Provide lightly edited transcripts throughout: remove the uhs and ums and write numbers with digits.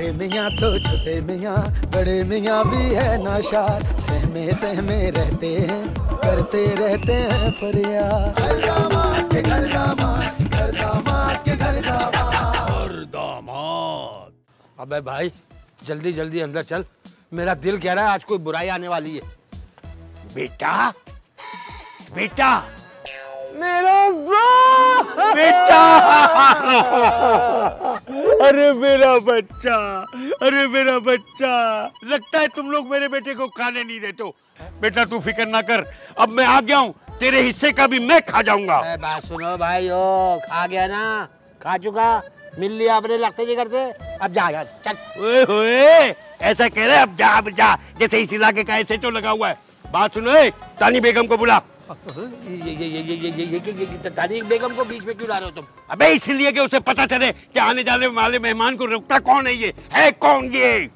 बड़े मियाँ तो छोटे मियाँ, बड़े मियाँ भी है नाशाद, सहमे सहमे रहते हैं, करते रहते हैं फरियाद। घर दामाद के घर दामाद, घर दामाद के घर दामाद, घर दामाद। अबे भाई जल्दी जल्दी अंदर चल, मेरा दिल कह रहा है आज कोई बुराई आने वाली है। बेटा बेटा मेरा बेटा अरे मेरा बच्चा, अरे मेरा बच्चा, लगता है तुम लोग मेरे बेटे को खाने नहीं देते हो। बेटा तू फिक्र ना कर, अब मैं आ गया हूँ, तेरे हिस्से का भी मैं खा जाऊंगा। बात सुनो भाई, ओ खा गया ना, खा चुका, मिल लिया अपने लगते जी घर से, अब जा चल। ओए होए, ऐसा कह रहे अब जा, जैसे इस इलाके का ऐसे तो लगा हुआ है। बात सुनो, तानी बेगम को बुला। ये तानी बेगम को बीच में क्यों ला रहे हो तुम? अबे इसलिए कि उसे पता चले कि आने जाने वाले मेहमान को रुकता कौन है, ये है कौन ये?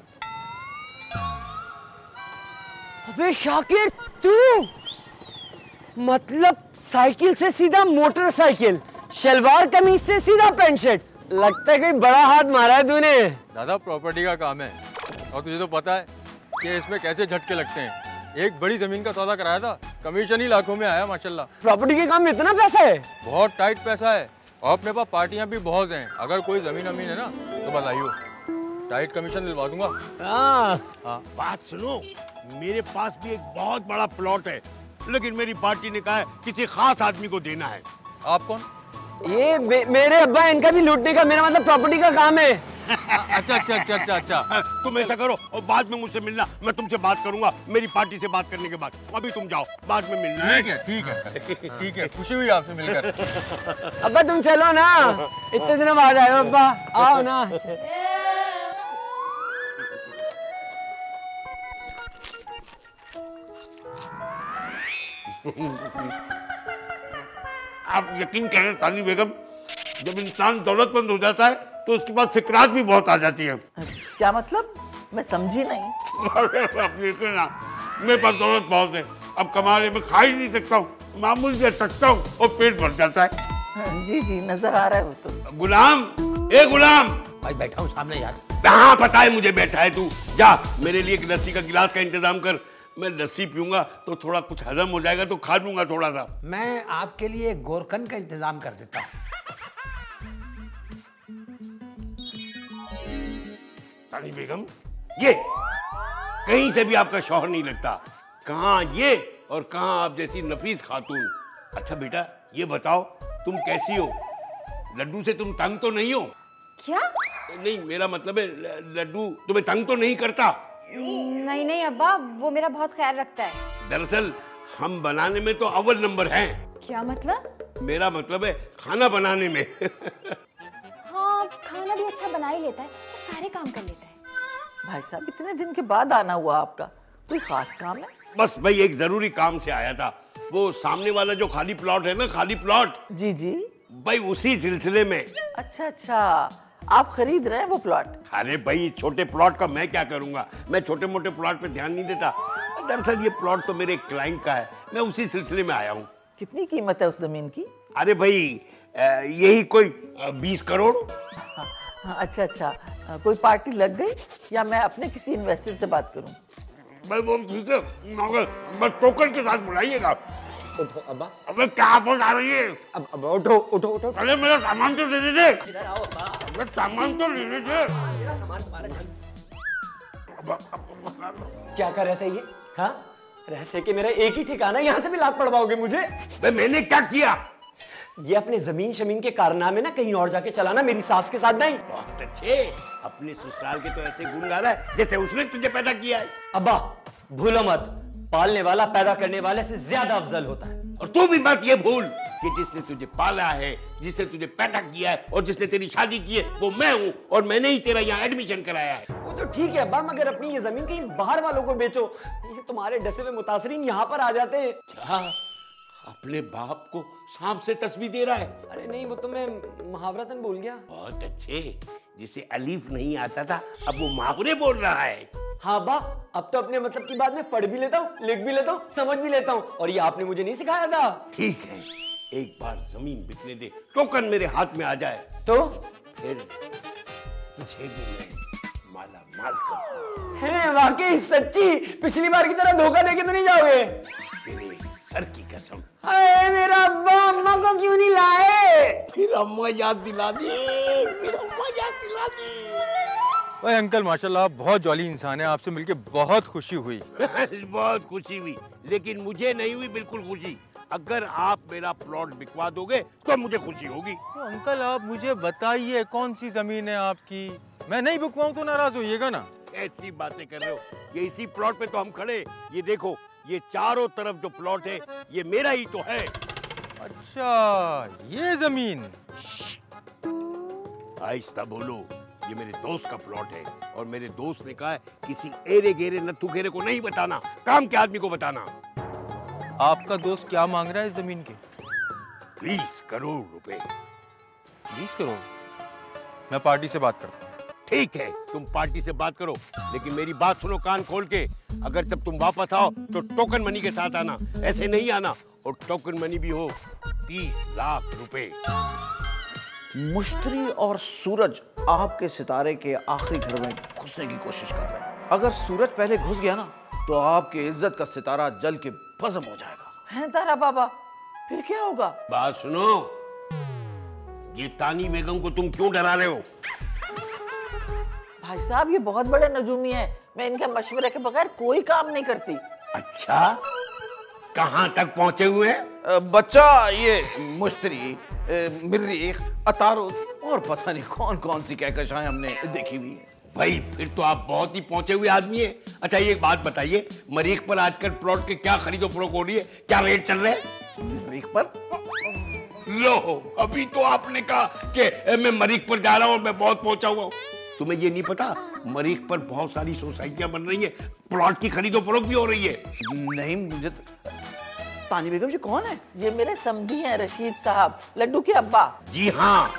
अबे शाकिर तू, मतलब साइकिल से सीधा मोटरसाइकिल, शलवार कमीज से सीधा पैंट शर्ट, लगता है कोई बड़ा हाथ मारा है तूने। दादा प्रॉपर्टी का काम है और तुझे तो पता है कि इसमें कैसे झटके लगते हैं। एक बड़ी जमीन का सौदा कराया था, कमीशन ही लाखों में आया माशाल्लाह। प्रॉपर्टी के काम में इतना पैसा है? बहुत टाइट पैसा है और अपने पास पार्टियां भी बहुत हैं। अगर कोई जमीन अमीन है ना तो बताइयो, टाइट कमीशन दिलवा दूंगा। हाँ। बात सुनो, मेरे पास भी एक बहुत बड़ा प्लॉट है, लेकिन मेरी पार्टी ने कहा है किसी खास आदमी को देना है। आप कौन? ये मेरे अब्बा, इनका भी लूटने का, मेरा मतलब प्रॉपर्टी का काम है। अच्छा। तुम ऐसा करो और बाद में मुझसे मिलना, मैं तुमसे बात करूंगा मेरी पार्टी से बात करने के बाद। अभी तुम जाओ, बाद में मिलना। ठीक है, खुशी हुई आपसे मिलकर। अब्बा तुम चलो ना, इतने दिनों बाद आए हो अब्बा, आओ ना। आप यकीन करें तानी बेगम, जब इंसान दौलतमंद हो जाता है तो उसके पास फिक्रात भी बहुत आ जाती है। क्या मतलब? मैं समझी नहीं। आप देखिए ना, मेरे पास दौलत बहुत है, अब कमाने में खा ही नहीं सकता हूँ, मामूली से थकता हूँ और पेट भर जाता है। जी नजर आ रहा है वो तो। गुलाम, ए गुलाम। भाई बैठा हूँ सामने यार। हाँ पता है मुझे, बैठा है तू, जा मेरे लिए एक लस्सी का गिलास का इंतजाम कर। मैं लस्सी पीऊंगा तो थोड़ा कुछ हजम हो जाएगा, तो खा लूंगा थोड़ा सा। मैं आपके लिए गोरकन का इंतजाम कर देता हूँ। तानी बेगम, ये कहीं से भी आपका शौहर नहीं लगता, कहाँ ये और कहाँ आप जैसी नफीस खातून। अच्छा बेटा ये बताओ, तुम कैसी हो? लड्डू से तुम तंग तो नहीं हो? क्या? नहीं, मेरा मतलब है लड्डू तुम्हें तंग तो नहीं करता? नहीं अब्बा, वो मेरा बहुत ख्याल रखता है। दरअसल हम बनाने में तो अव्वल नंबर हैं। क्या मतलब? मेरा मतलब है खाना बनाने में। हाँ, खाना भी अच्छा बना ही लेता है, तो सारे काम कर लेता है। भाई साहब इतने दिन के बाद आना हुआ आपका, कोई खास काम है? बस भाई एक जरूरी काम से आया था, वो सामने वाला जो खाली प्लॉट है ना, खाली प्लॉट। जी भाई उसी सिलसिले में। अच्छा, आप खरीद रहे हैं वो प्लॉट? अरे भाई छोटे प्लॉट का मैं क्या करूंगा, मैं छोटे मोटे प्लॉट पे ध्यान नहीं देता। दरअसल ये प्लॉट तो मेरे क्लाइंट का है, मैं उसी सिलसिले में आया हूँ। कितनी कीमत है उस जमीन की? अरे भाई यही कोई 20 करोड़। हाँ, अच्छा, कोई पार्टी लग गई या मैं अपने किसी इन्वेस्टर से बात करूं? भाई वो ठीक है, मगर बस टोकन के साथ बुलाइएगा। उठो अब्बा। अबे क्या आवाज आ रही है? अब उठो। अरे मेरा सामान तो दे दे। इधर आओ अब्बा। अबे सामान तो ले दे। मेरा सामान तुम्हारा चल। क्या कर रहे थे ये? हाँ, रहस्य के मेरा एक ही ठिकाना, यहाँ से भी लात पड़वाओगे मुझे? मैंने क्या किया? ये अपने जमीन शमीन के कारनामे ना कहीं और जाके चलाना, मेरी सास के साथ नहीं। बहुत अच्छे, अपने ससुराल के तो ऐसे गुण गा रहा है जैसे उसने तुझे पैदा किया है। अब्बा भूलो मत, पालने वाला पैदा करने वाले से ज्यादा अफजल होता है। और तू भी मत ये भूल कि जिसने तुझे पाला है, जिसने तुझे पैदा किया है और जिसने तेरी शादी की है, वो मैं हूँ, और मैंने ही तेरा यहाँ एडमिशन कराया है। वो तो ठीक है अब्बा, मगर अपनी ये जमीन कहीं बाहर वालों को बेचो, ये तुम्हारे डसे हुए मुतासरीन यहाँ पर आ जाते हैं। क्या अपने बाप को सांप से तस्वीर दे रहा है? अरे नहीं, वो तो मैं मुहावरतन बोल गया। बहुत अच्छे, जिसे अलीफ नहीं आता था अब वो मुहावरे बोल रहा है। हाँ अब्बा, अब तो अपने मतलब की बात मैं पढ़ भी लेता हूँ, लिख भी लेता हूँ, समझ भी लेता हूँ, और ये आपने मुझे नहीं सिखाया था। ठीक है, एक बार जमीन बिकने दे, टोकन मेरे हाथ में आ जाए तो फिर तुझे भी मैं माला माल कर। है वाकई सच्ची, पिछली बार की तरह धोखा देके तो नहीं जाओगे? तेरे सर की कसम। अरे मेरा अब्बा अम्मा को क्यों नहीं लाए? फिर अम्मा याद दिला दी, फिर अम्मा याद दिला दी। भाई अंकल माशाल्लाह आप बहुत जॉली इंसान है, आपसे मिलके बहुत खुशी हुई। बहुत खुशी हुई, लेकिन मुझे नहीं हुई बिल्कुल खुशी। अगर आप मेरा प्लॉट बिकवा दोगे तो मुझे खुशी होगी। तो अंकल आप मुझे बताइए कौन सी जमीन है आपकी? मैं नहीं बिकवाऊं तो नाराज होइएगा ना। ऐसी बातें कर रहे हो, ये इसी प्लॉट पे तो हम खड़े। ये देखो, ये चारों तरफ जो प्लॉट है ये मेरा ही तो है। अच्छा ये जमीन? आहिस्ता बोलो, ये मेरे दोस्त का प्लॉट है और मेरे दोस्त ने कहा है किसी एरे गेरे नत्थु घेरे को नहीं बताना, काम के आदमी को बताना। आपका दोस्त क्या मांग रहा है इस जमीन के? 20 करोड़ रुपए। 20 करोड़? मैं पार्टी से बात करता हूँ। ठीक है, तुम पार्टी से बात करो, लेकिन मेरी बात सुनो कान खोल के। अगर जब तुम वापस आओ तो टोकन मनी के साथ आना, ऐसे नहीं आना। और टोकन मनी भी हो 30 लाख रुपए। मुश्तरी और सूरज आपके सितारे के आखिरी घर में घुसने की कोशिश कर रहे हैं। अगर सूरज पहले घुस गया ना तो आपकी इज्जत का सितारा जल के भस्म हो जाएगा। हैं तारा बाबा, फिर क्या होगा? बात सुनो, ये तानी बेगम को तुम क्यों डरा रहे हो? भाई साहब ये बहुत बड़े नजूमी हैं, मैं इनके मशवरे के बगैर कोई काम नहीं करती। अच्छा, कहां तक पहुंचे हुए हैं? बच्चा ये मुश्तरी, मिर्रीख, अतारुद और पता नहीं कौन कौन सी कहकशाएं हमने देखी हुई है। भाई फिर तो आप बहुत ही पहुंचे हुए आदमी हैं। अच्छा ये एक बात बताइए, मरीख पर आजकल प्लॉट के क्या खरीदो फरोख्त हो रही है, क्या रेट चल रहे हैं? मरीख पर? लो, अभी तो आपने कहा कि मैं मरीख पर जा रहा हूं और मैं बहुत पहुंचा हुआ हूं। तुम्हें ये नहीं पता मरीख पर बहुत सारी सोसाइटियां बन रही है, प्लॉट की खरीदो फरोख्त भी हो रही है। नहीं मुझे तानी बेगम जी कौन है? ये मेरे समधी हैं रशीद साहब, लड्डू के अब्बा। जी हाँ,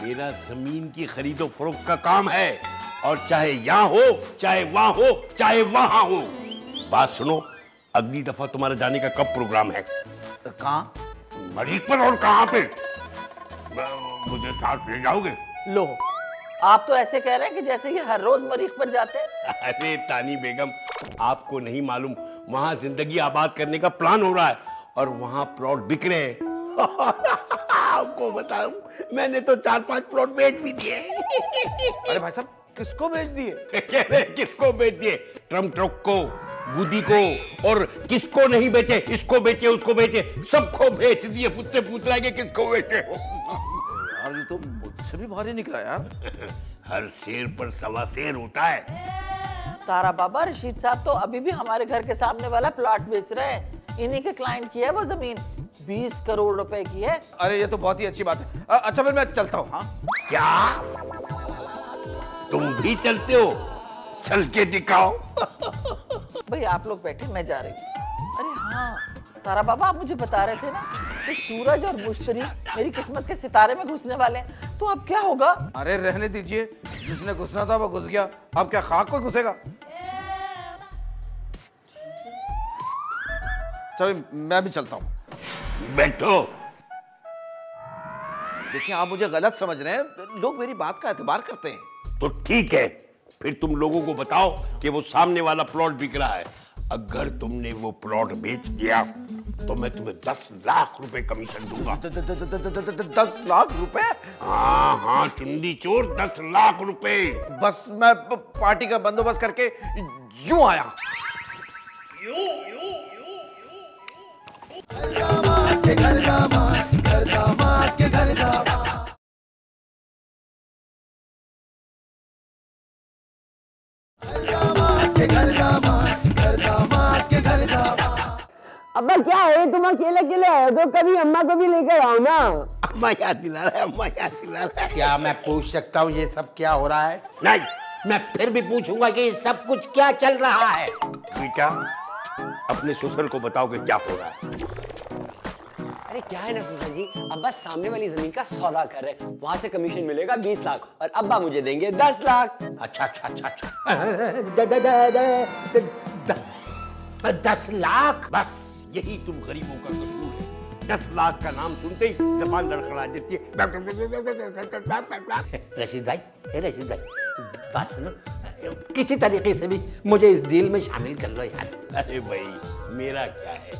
मेरा जमीन की खरीदो फरोख्त का काम है, और चाहे यहाँ हो, चाहे वहां हो, चाहे वहां हो। बात सुनो, अगली दफा तुम्हारा जाने का कब प्रोग्राम है? कहाँ? मरीख पर और कहाँ पे? मुझे साथ ले जाओगे? लो, आप तो ऐसे कह रहे हैं कि जैसे ये हर रोज मरीख पर जाते हैं। अरे तानी बेगम, आपको नहीं मालूम वहां जिंदगी आबाद करने का प्लान हो रहा है और वहां प्लॉट बिक रहे हैं। आपको बताऊं, मैंने तो 4-5 प्लॉट बेच भी दिए। अरे भाई साहब किसको बेच दिए? किसको बेच दिए? ट्रम्प ट्रक को, बुदी को, और किसको नहीं बेचे? इसको बेचे, उसको बेचे, सबको बेच दिए। मुझसे पूछ रहा है कि किसको बेचे हो? यार ये तो मुझसे भी भारी निकला यार। हर शेर पर सवा शेर होता है। तारा बाबा, रशीद साहब तो अभी भी हमारे घर के सामने वाला प्लॉट बेच रहे हैं। इन्हीं के क्लाइंट की है वो जमीन, 20 करोड़ रुपए की है। अरे ये तो बहुत ही अच्छी बात है। अच्छा फिर मैं चलता हूँ। हाँ क्या तुम भी चलते हो? चल के दिखाओ। भाई आप लोग बैठे, मैं जा रही हूँ। अरे हाँ तारा बाबा, आप मुझे बता रहे थे ना कि सूरज और मुश्तरी मेरी किस्मत के सितारे में घुसने वाले हैं, तो अब क्या होगा? अरे रहने दीजिए, जिसने घुसना था वो घुस गया, अब क्या खाक कोई घुसेगा? चलो मैं भी चलता हूँ। बैठो। देखिए आप मुझे गलत समझ रहे हैं, लोग मेरी बात का एतबार करते हैं। तो ठीक है, फिर तुम लोगों को बताओ कि वो सामने वाला प्लॉट बिक रहा है। अगर तुमने वो प्लॉट बेच दिया तो मैं तुम्हें 10 लाख रुपए कमीशन दूंगा। 10 लाख रुपए? हाँ हाँ चुंदी चोर, 10 लाख रुपए। बस मैं पार्टी का बंदोबस्त करके यूं आया। दामाद के घर दामाद, घर दामाद के घर दामाद। दामाद के घर दामाद, घर दामाद के घर दामाद। अब्बा क्या है, तुम अकेले अकेले आए हो तो कभी अम्मा को भी लेकर आओ ना। अम्मा याद दिला रहा है, अम्मा याद दिला रहा है। क्या मैं पूछ सकता हूँ ये सब क्या हो रहा है? नहीं, मैं फिर भी पूछूंगा कि ये सब कुछ क्या चल रहा है? बेटा अपने ससुर को बताओ कि क्या हो रहा है। अरे क्या है ना ससुर जी, अब्बा सामने वाली जमीन का सौदा कर रहे हैं, वहां से कमीशन मिलेगा 20 लाख और अब्बा मुझे देंगे 10 लाख। अच्छा अच्छा अच्छा अच्छा 10 लाख? बस यही तुम गरीबों का कसूर है। 10 लाख का नाम सुनते ही जबान लड़खड़ा देती है। रशीद भाई, रशीद भाई बात सुनो, किसी तरीके से भी मुझे इस डील में शामिल कर लो यार। अरे भाई मेरा क्या है,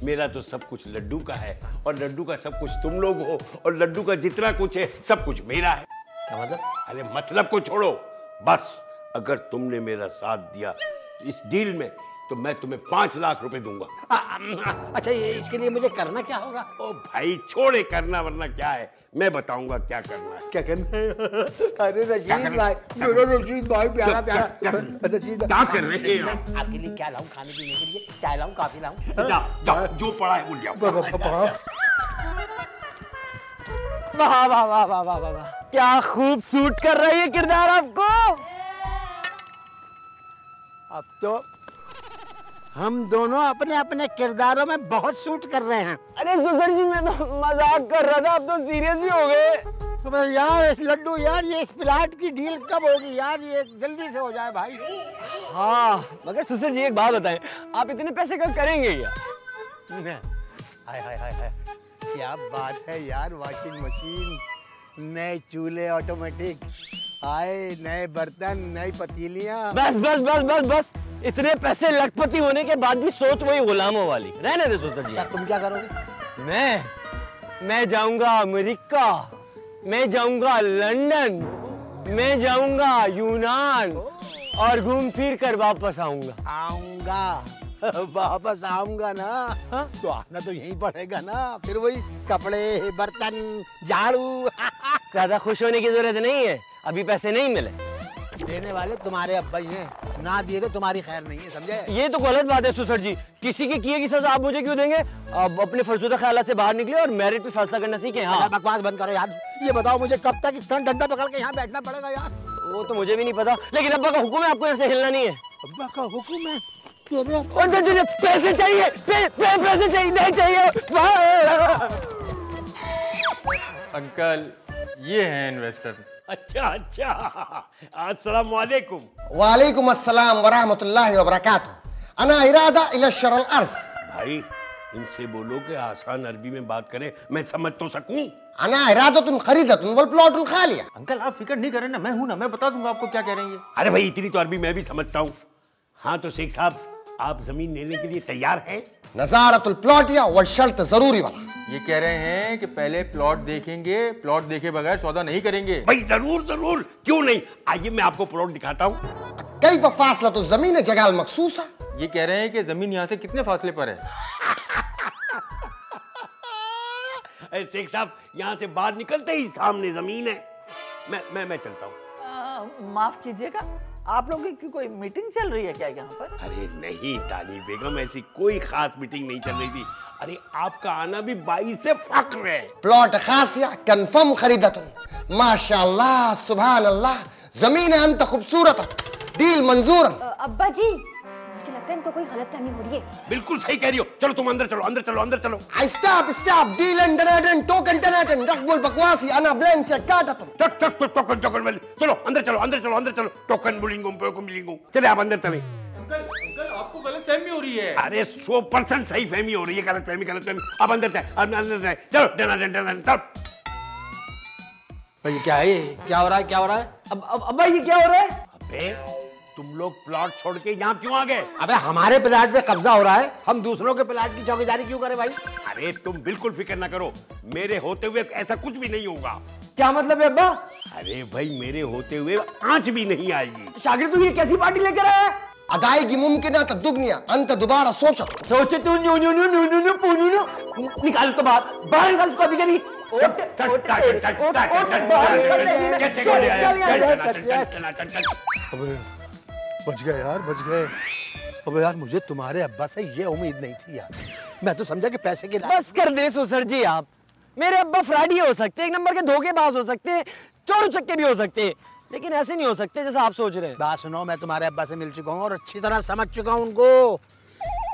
मेरा तो सब कुछ लड्डू का है और लड्डू का सब कुछ तुम लोग हो और लड्डू का जितना कुछ है सब कुछ मेरा है। क्या मतलब? अरे मतलब को छोड़ो, बस अगर तुमने मेरा साथ दिया इस डील में तो मैं तुम्हें 5 लाख रुपए दूंगा। अच्छा इसके लिए मुझे करना क्या होगा? ओ भाई छोड़े करना वरना क्या है, मैं बताऊंगा क्या करना है। क्या करना है? अरे रशीद भाई, मेरा रशीद भाई प्यारा प्यारा रशीद, क्या कर रहे हैं आप? आपके लिए क्या लाऊं खाने पीने के लिए? चाय लाऊं, कॉफी लाऊं? जाओ जो पड़ा है भूल जाओ। वाह वाह वाह वाह वाह वाह, क्या खूब सूट कर रही है किरदार आपको। अब तो हम दोनों अपने अपने किरदारों में बहुत शूट कर रहे हैं। अरे सुसर जी मैं तो मजाक कर रहा था, आप तो सीरियस ही हो गए। तो यार लड्डू यार, ये इस प्लाट की डील कब होगी यार? ये जल्दी से हो जाए भाई। हाँ मगर सुसर जी एक बात बताएं, आप इतने पैसे कब करेंगे क्या? हाय हाय हाय हाय, क्या बात है यार। वॉशिंग मशीन, नए चूल्हे ऑटोमेटिक, आए नए बर्तन, नई पतीलियां। बस बस बस बस बस, इतने पैसे लखपति होने के बाद भी सोच वही गुलामों वाली। रहने दे सुसर जी। अच्छा तुम क्या करोगे? मैं जाऊंगा अमेरिका, मैं जाऊंगा लंदन, मैं जाऊंगा यूनान और घूम फिर कर वापस आऊंगा। वापस आऊंगा ना। हा? तो आना तो यहीं पड़ेगा ना, फिर वही कपड़े, बर्तन, झाड़ू। ज्यादा खुश होने की जरूरत नहीं है, अभी पैसे नहीं मिले। देने वाले तुम्हारे अब्बा ही हैं, ना दिए तो तुम्हारी खैर नहीं है, समझे? ये तो गलत बात है सुसर जी, किसी के किए की सजा आप मुझे क्यों देंगे? अब अपने फरसुदा ख्यालात से बाहर निकले और मेरिट पे फैसला करना सीखें। हाँ बकवास बंद करो यार। ये बताओ मुझे कब तक इस तरह डंडा पकड़ के यहाँ बैठना पड़ेगा यार? वो तो मुझे भी नहीं पता, लेकिन अब्बा का हुक्म है, आपको यहाँ से हिलना नहीं है। अब्बा का हुक्म है? पैसे चाहिए, पैसे चाहिए, नहीं चाहिए। अंकल ये हैं इन्वेस्टर। अच्छा अच्छा, अस्सलाम वालेकुम। वालेकुम अस्सलाम वरहमतुल्लाहि वबरकातुहू। अना इरादा इला शरल अर्ज। भाई इनसे बोलो कि आसान अरबी में बात करें, मैं समझ तो सकूं। अना इरादतुन खरीदतुन वल प्लॉटुन खालिया। अंकल आप फिक्र नहीं करें ना, मैं हूं ना, मैं बता दूंगा आपको क्या कह रहे हैं ये। अरे भाई इतनी तो अरबी मैं भी समझता हूँ। हाँ तो शेख साहब, आप जमीन लेने के लिए तैयार हैं? नजारतुल प्लॉट या वल शर्त जरूरी वाला। ये कह रहे हैं कि पहले प्लॉट देखेंगे, प्लॉट देखे बगैर सौदा नहीं करेंगे। भाई जरूर जरूर, क्यों नहीं। आइए मैं आपको प्लॉट दिखाता हूँ। कैफ फासलतुल जमीन जगाल मखसूसा। ये कह रहे हैं कि जमीन यहाँ से कितने फासले पर है? शेख साहब यहाँ से बाहर निकलते ही सामने जमीन है। मैं चलता हूँ। माफ कीजिएगा, आप लोगों की कोई मीटिंग चल रही है क्या यहाँ पर? अरे नहीं तानी बेगम, ऐसी कोई खास मीटिंग नहीं चल रही थी। अरे आपका आना भी 22 से फख्र है। प्लॉट खासिया कन्फर्म खरीदतुन। माशाअल्लाह सुभान अल्लाह, जमीन अंत खूबसूरत, डील मंजूर। अब्बा जी मुझे लगता है इनको कोई गलतफहमी हो रही है। बिल्कुल सही कह रही हो। चलो तुम अंदर चलो, अंदर चलो, अंदर चलो। स्टॉप स्टॉप, डील अंडरडन टोकन टनाटन रकबुल बकवासी अना ब्लेंड से काटतुन। टोकन वाली। चलो अंदर चलो, अंदर चलो, अंदर चलो। टोकन मिलेंगे। चले आप अंदर चले। अंकल आपको गलतफहमी हो रही है। अरे 100% सही फहमी हो रही है। गलतफहमी। अब अंदर जाए, अंदर जाए। चलो चलो। भाई क्या है ये? क्या हो रहा है? क्या हो रहा है? अब अब्बा ये क्या हो रहा है? अबे तुम लोग प्लॉट छोड़ के यहाँ क्यों आ गए? अबे हमारे प्लाट पे कब्जा हो रहा है, हम दूसरों के प्लाट की चौकीदारी क्यों करें भाई? अरे तुम बिल्कुल फिक्र ना करो, मेरे होते हुए ऐसा कुछ भी नहीं होगा। क्या मतलब है अब्बा? अरे भाई मेरे होते हुए आंच भी नहीं आएगी। शागिर तू ये कैसी पार्टी लेकर आया है? अदायगी मुमकिन है दुगनिया, अंत दोबारा सोचो। सोचे तू निकाल उसको बाहर निकाल उसको अभी कभी। बच गए यार, बच गए। अबे यार मुझे तुम्हारे अब्बा से ये उम्मीद नहीं थी यार। मैं तो समझा कि पैसे के। बस कर दे सुसर जी आप। मेरे अब्बा फ्रॉडी हो सकते हैं, एक नंबर के धोखेबाज हो सकते हैं, चोर उचक्के भी हो सकते हैं, लेकिन ऐसे नहीं हो सकते जैसा आप सोच रहे हैं। बात सुनो, मैं तुम्हारे अब्बा से मिल चुका हूँ और अच्छी तरह समझ चुका हूँ उनको।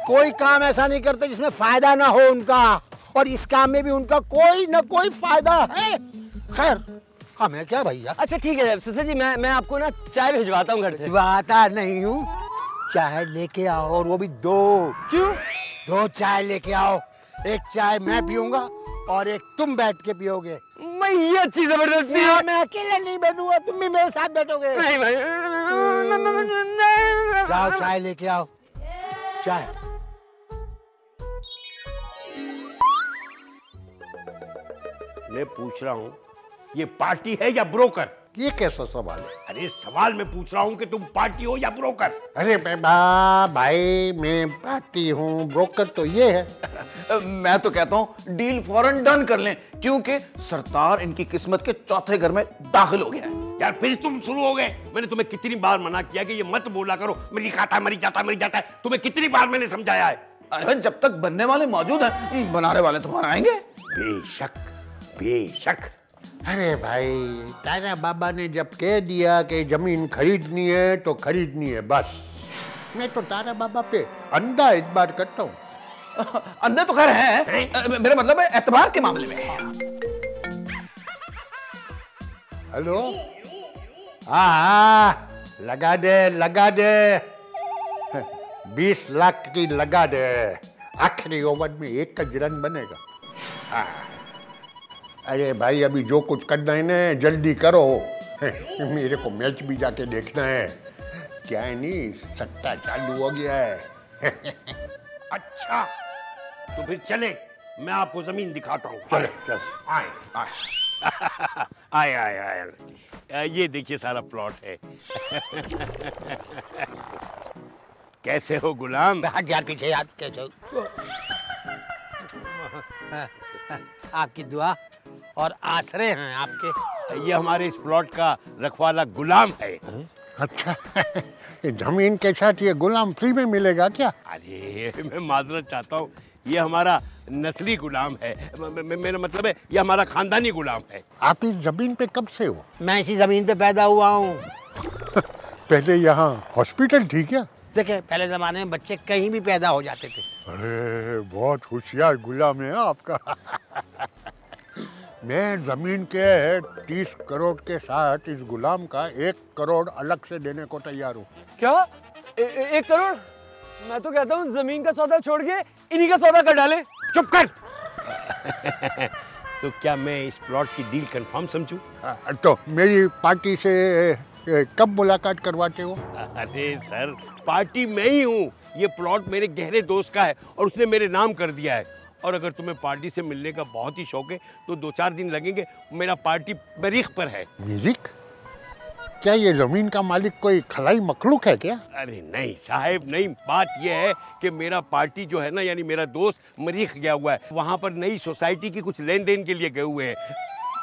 कोई काम ऐसा नहीं करते जिसमें फायदा ना हो उनका, और इस काम में भी उनका कोई ना कोई फायदा है। खैर हमें क्या भैया। अच्छा ठीक है सुसर जी, मैं आपको ना चाय भिजवाता हूँ घर से। भिजवाता नहीं हूँ, चाय लेके आओ, और वो भी 2। क्यों? 2 चाय लेके आओ। एक चाय मैं पीऊंगा और एक तुम बैठ के पियोगे। मैं ये अच्छी जबरदस्ती है। मैं अकेले नहीं बैठूंगा, तुम भी मेरे साथ बैठोगे। नहीं भाई जाओ चाय लेके आओ, चाय। मैं पूछ रहा हूँ ये पार्टी है या ब्रोकर? ये कैसा सवाल है? अरे सवाल मैं पूछ रहा हूँ कि तुम पार्टी हो या ब्रोकर? अरे भाई मैं पार्टी हूँ, ब्रोकर तो ये है। मैं तो कहता हूँ डील फौरन डन कर लें, क्योंकि सरदार इनकी किस्मत के चौथे घर में दाखिल हो गया है। यार फिर तुम शुरू हो गए। मैंने तुम्हें कितनी बार मना किया कि ये मत बोला करो, मरी खाता मरी जाता मरी जाता है। तुम्हें कितनी बार मैंने समझाया है? अरे जब तक बनने वाले मौजूद हैं, बनाने वाले तुम्हारा आएंगे। बेशक बेशक। अरे भाई तारा बाबा ने जब कह दिया कि जमीन खरीदनी है तो खरीदनी है, बस। मैं तो तारा बाबा पे अंधा इतबार करता हूँ। अंधे तो खैर हैं, मेरा मतलब है एतबार के मामले में। हेलो, हाँ लगा दे 20 लाख की लगा दे। आखिरी ओवर में 1 रन बनेगा। हाँ। अरे भाई अभी जो कुछ करना है ना जल्दी करो, मेरे को मैच भी जाके देखना है। क्या है नहीं, सट्टा चालू हो गया है। अच्छा तो फिर चले, मैं आपको जमीन दिखाता हूँ। चले चल। आए आए आए, ये देखिए सारा प्लॉट है। कैसे हो गुलाम? हाथ यार पीछे, याद कैसे हो? आपकी दुआ और आसरे हैं आपके। ये हमारे इस प्लॉट का रखवाला गुलाम है। अच्छा ये जमीन के साथ ये गुलाम फ्री में मिलेगा क्या? अरे मैं माजरत चाहता हूँ, ये हमारा नस्ली गुलाम है। मेरा मतलब है ये हमारा खानदानी गुलाम है। आप इस जमीन पे कब से हो? मैं इसी जमीन पे पैदा हुआ हूँ। पहले यहाँ हॉस्पिटल थी क्या? देखिए पहले जमाने में बच्चे कहीं भी पैदा हो जाते थे। अरे बहुत होशियार गुलाम है आपका। मैं जमीन के 30 करोड़ के साथ इस गुलाम का 1 करोड़ अलग से देने को तैयार हूँ। क्या 1 करोड़? मैं तो कहता हूँ जमीन का सौदा छोड़ के इन्हीं का सौदा कर डाले। चुप कर। तो क्या मैं इस प्लॉट की डील कंफर्म समझूं? तो मेरी पार्टी से कब मुलाकात करवाते हो? अरे सर पार्टी मैं ही हूँ, ये प्लॉट मेरे गहरे दोस्त का है और उसने मेरे नाम कर दिया है। और अगर तुम्हें पार्टी से मिलने का बहुत ही शौक है तो 2-4 दिन लगेंगे। मेरा पार्टी मरीख पर है। मरीख? क्या ये जमीन का मालिक कोई खलाई मखलूक है क्या? अरे नहीं साहब नहीं, बात यह है कि मेरा पार्टी जो है ना, यानी मेरा दोस्त मरीख गया हुआ है, वहाँ पर नई सोसाइटी की कुछ लेन देन के लिए गए हुए हैं।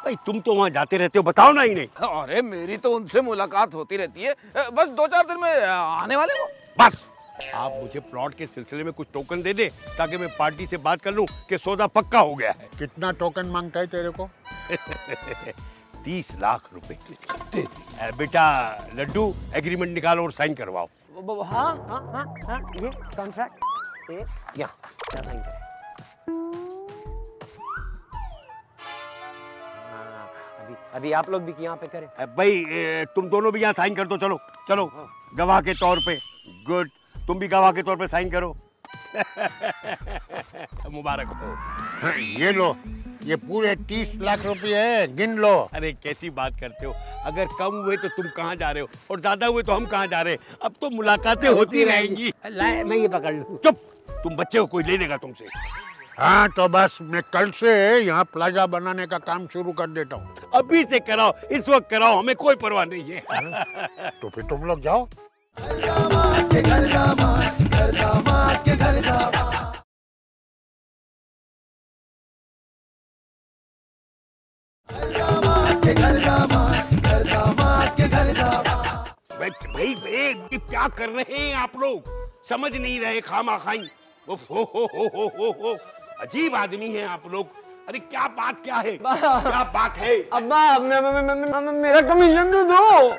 भाई तुम तो वहाँ जाते रहते हो, बताओ ना ही नहीं। अरे मेरी तो उनसे मुलाकात होती रहती है, बस 2-4 दिन में आने वाले हो। बस आप मुझे प्लॉट के सिलसिले में कुछ टोकन दे दे ताकि मैं पार्टी से बात कर लूं कि सौदा पक्का हो गया है। कितना टोकन मांगता है तेरे को? 30 लाख रुपए। बेटा लड्डू एग्रीमेंट निकालो और साइन करवाओ। हाँ, ये कॉन्ट्रैक्ट यहाँ साइन करें। अभी आप लोग भी यहाँ पे करें। भाई तुम दोनों भी यहाँ साइन कर दो। चलो चलो गवाह के तौर पे। गुड, तुम भी गवाह के तौर पे साइन करो। मुबारक हो। ये लो, ये पूरे 30 लाख रुपए है, गिन लो। अरे कैसी बात करते हो, अगर कम हुए तो तुम कहाँ जा रहे हो और ज्यादा हुए तो हम कहाँ जा रहे हैं। अब तो मुलाकातें होती रहेंगी। मैं ये पकड़ लूं। चुप, तुम बच्चे हो, कोई ले लेगा तुमसे। हाँ तो बस मैं कल से यहाँ प्लाजा बनाने का काम शुरू कर देता हूँ। अभी से कराओ, इस वक्त कराओ, हमें कोई परवाह नहीं है। तो फिर तुम लोग जाओ। भाई ये क्या कर रहे हैं आप लोग, समझ नहीं रहे खामा खाई। हो अजीब आदमी हैं आप लोग। अरे क्या बात क्या है, क्या बात है? अब्बा मेरा कमीशन तो दो।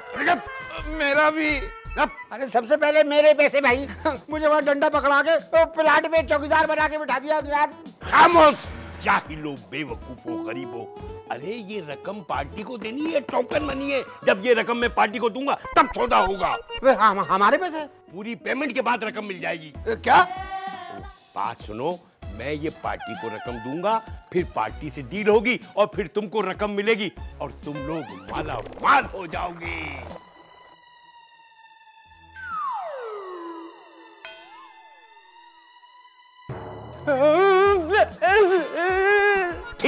मेरा भी। अरे सबसे पहले मेरे पैसे भाई। मुझे वहाँ डंडा पकड़ा के तो प्लाट में चौकीदार बना के बिठा दिया यार। खामोश, जाहिलो, बेवकूफो, गरीबो। अरे ये रकम पार्टी को देनी है, टोकन मनी है। जब ये रकम मैं पार्टी को दूंगा तब सौदा होगा। हमारे पैसे? पूरी पेमेंट के बाद रकम मिल जाएगी। क्या? बात सुनो, मैं ये पार्टी को रकम दूंगा, फिर पार्टी से डील होगी और फिर तुमको रकम मिलेगी और तुम लोग माला माल हो जाओगे।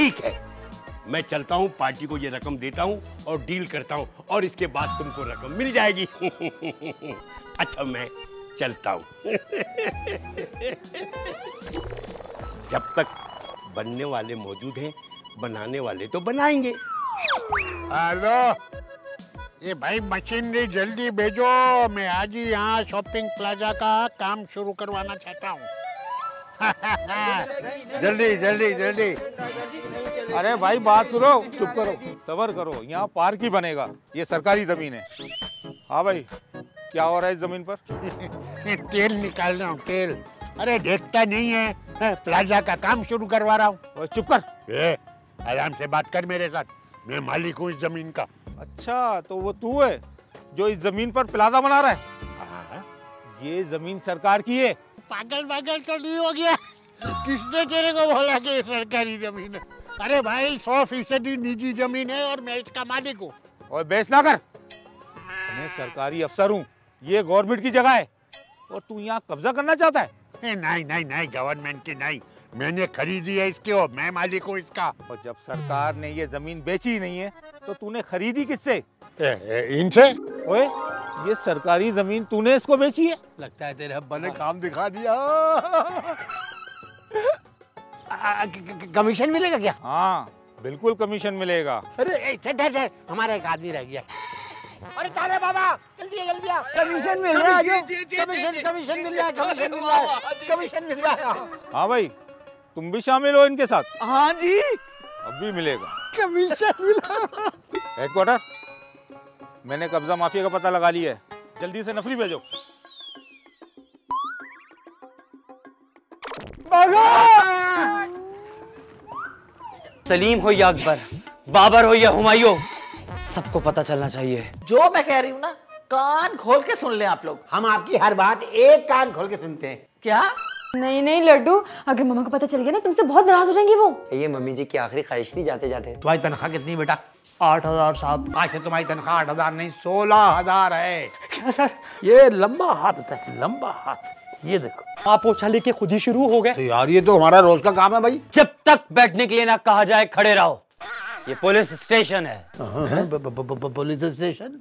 ठीक है, मैं चलता हूँ, पार्टी को ये रकम देता हूँ और डील करता हूँ, और इसके बाद तुमको रकम मिल जाएगी। अच्छा मैं चलता हूँ। जब तक बनने वाले मौजूद हैं, बनाने वाले तो बनाएंगे। हेलो, ये भाई मशीनरी जल्दी भेजो, मैं आज ही यहाँ शॉपिंग प्लाजा का काम शुरू करवाना चाहता हूँ। जल्दी जल्दी जल्दी। अरे भाई बात सुनो, चुप करो, सबर करो, यहाँ पार्क ही बनेगा, ये सरकारी जमीन है। हाँ भाई, क्या हो रहा है इस जमीन पर? तेल निकाल रहा हूँ, तेल। अरे देखता नहीं है, प्लाजा का काम शुरू करवा रहा हूँ। चुप कर, आराम से बात कर मेरे साथ, मैं मालिक हूँ इस जमीन का। अच्छा, तो वो तू है जो इस जमीन पर प्लाजा बना रहा है? ये जमीन सरकार की है। पागल पागल तो नहीं हो गया? किसने तेरे को बोला कि सरकारी जमीन है? अरे भाई 100% निजी जमीन है और मैं इसका मालिक हूँ। और बेच ना कर, मैं सरकारी अफसर हूँ, ये गवर्नमेंट की जगह है और तू यहाँ कब्जा करना चाहता है? नहीं नहीं नहीं, गवर्नमेंट की नहीं, मैंने खरीदी है इसकी और मैं मालिक हूँ इसका। और जब सरकार ने ये जमीन बेची ही नहीं है तो तूने खरीदी किससे? इनसे। ओए, ये सरकारी जमीन तूने इसको बेची है? लगता है तेरे अब्बा ने काम दिखा दिया। कमीशन मिलेगा क्या? हाँ बिल्कुल कमीशन मिलेगा। अरे हमारा एक आदमी रह गया। अरे तारे बाबा, जल्दी जल्दी आ। कमीशन मिल रहा है, कमीशन मिल रहा है, कमीशन मिल रहा है, कमीशन मिल रहा है। हाँ भाई, तुम भी शामिल हो इनके साथ? हाँ जी, अब भी मिलेगा कमीशन मिला। हेडक्वार्टर, मैंने कब्जा माफिया का पता लगा लिया है, जल्दी से नफरी भेजो। सलीम हो या अकबर, बाबर हो या हुमायूं, सबको पता चलना चाहिए। जो मैं कह रही हूँ ना, कान खोल के सुन ले आप लोग। हम आपकी हर बात एक कान खोल के सुनते हैं। क्या? नहीं नहीं लड्डू, अगर मम्मा को पता चल गया ना, तुमसे बहुत नाराज हो जाएंगी वो। ये मम्मी जी की आखिरी ख्वाहिश नहीं जाते जाते। तुम्हारी तनख्वाह कितनी बेटा? 8000 साहब। आज से तुम्हारी तनख्वाह 8000 नहीं 16000 है। क्या सर? ये लंबा हाथ होता है, लंबा हाथ। ये देखो, आप पोछा लेके खुद ही शुरू हो गए। तो यार ये तो हमारा रोज का काम है भाई। जब तक बैठने के लिए ना कहा जाए खड़े रहो। ये पुलिस स्टेशन है। Police station?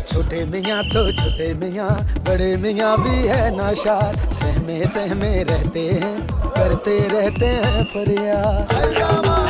छोटे मियाँ तो छोटे मियाँ, बड़े मियाँ भी है नाशार, सहमे सहमे रहते हैं, करते रहते हैं फरियाद।